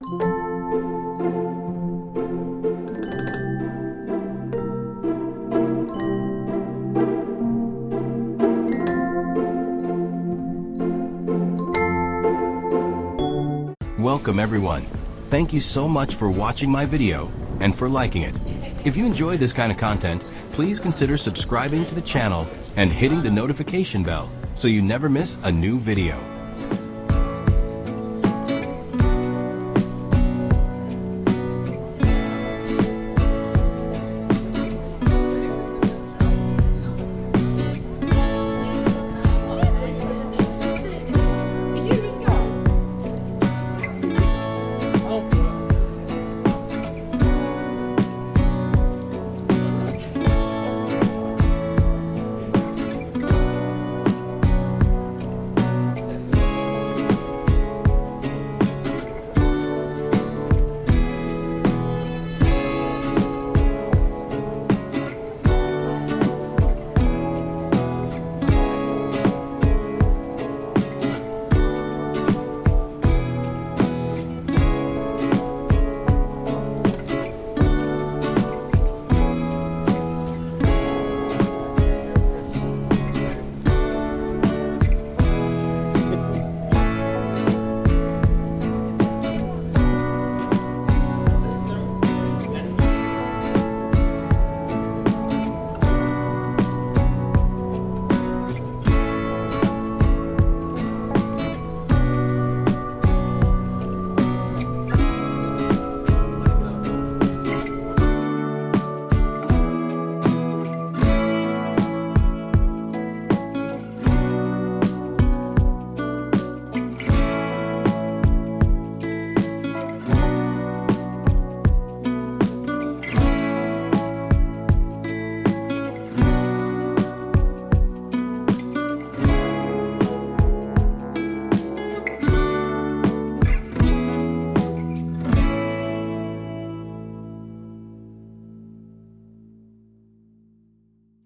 Welcome everyone. Thank you so much for watching my video and for liking it. If you enjoy this kind of content, please consider subscribing to the channel and hitting the notification bell so you never miss a new video.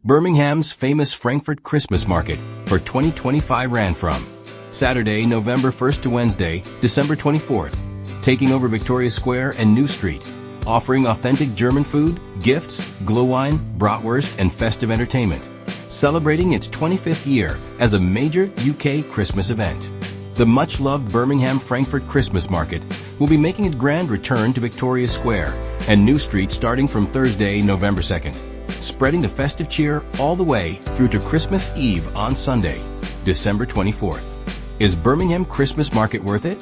Birmingham's famous Frankfurt Christmas Market for 2025 ran from Saturday, November 1st to Wednesday, December 24th, taking over Victoria Square and New Street, offering authentic German food, gifts, glühwein, bratwurst, and festive entertainment, celebrating its 25th year as a major UK Christmas event. The much-loved Birmingham Frankfurt Christmas Market will be making its grand return to Victoria Square and New Street starting from Thursday, November 2nd. Spreading the festive cheer all the way through to Christmas Eve on Sunday, December 24th. Is Birmingham Christmas Market worth it?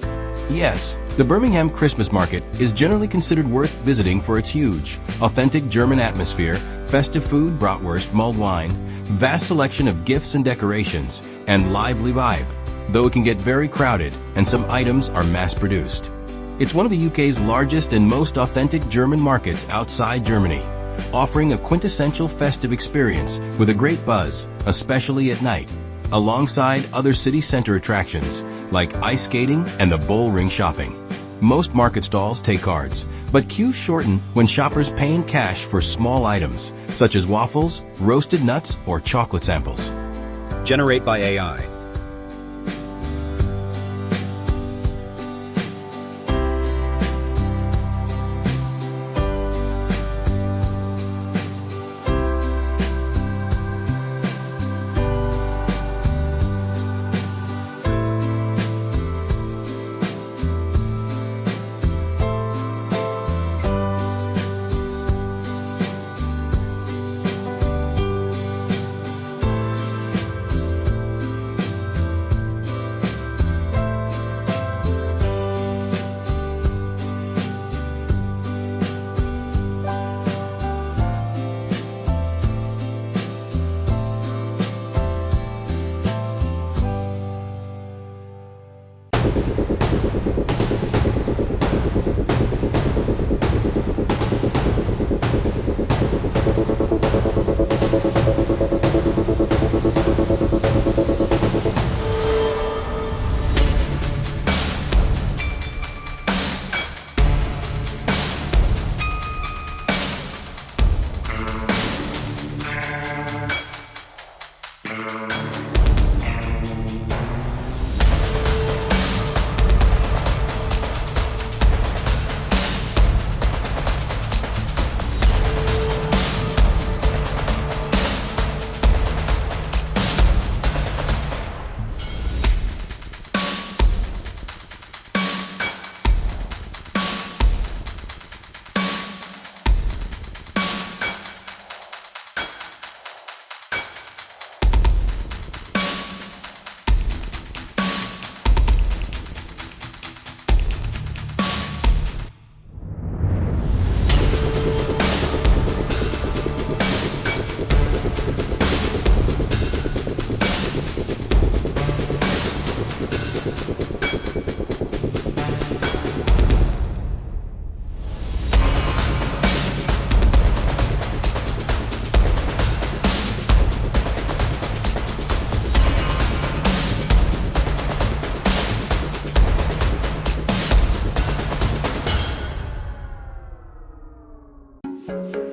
Yes, the Birmingham Christmas Market is generally considered worth visiting for its huge, authentic German atmosphere, festive food, bratwurst, mulled wine, vast selection of gifts and decorations, and lively vibe, though it can get very crowded and some items are mass-produced. It's one of the UK's largest and most authentic German markets outside Germany, offering a quintessential festive experience with a great buzz, especially at night, alongside other city center attractions like ice skating and the bull ring shopping. Most market stalls take cards, but queues shorten when shoppers pay in cash for small items such as waffles, roasted nuts, or chocolate samples. Generate by AI. you.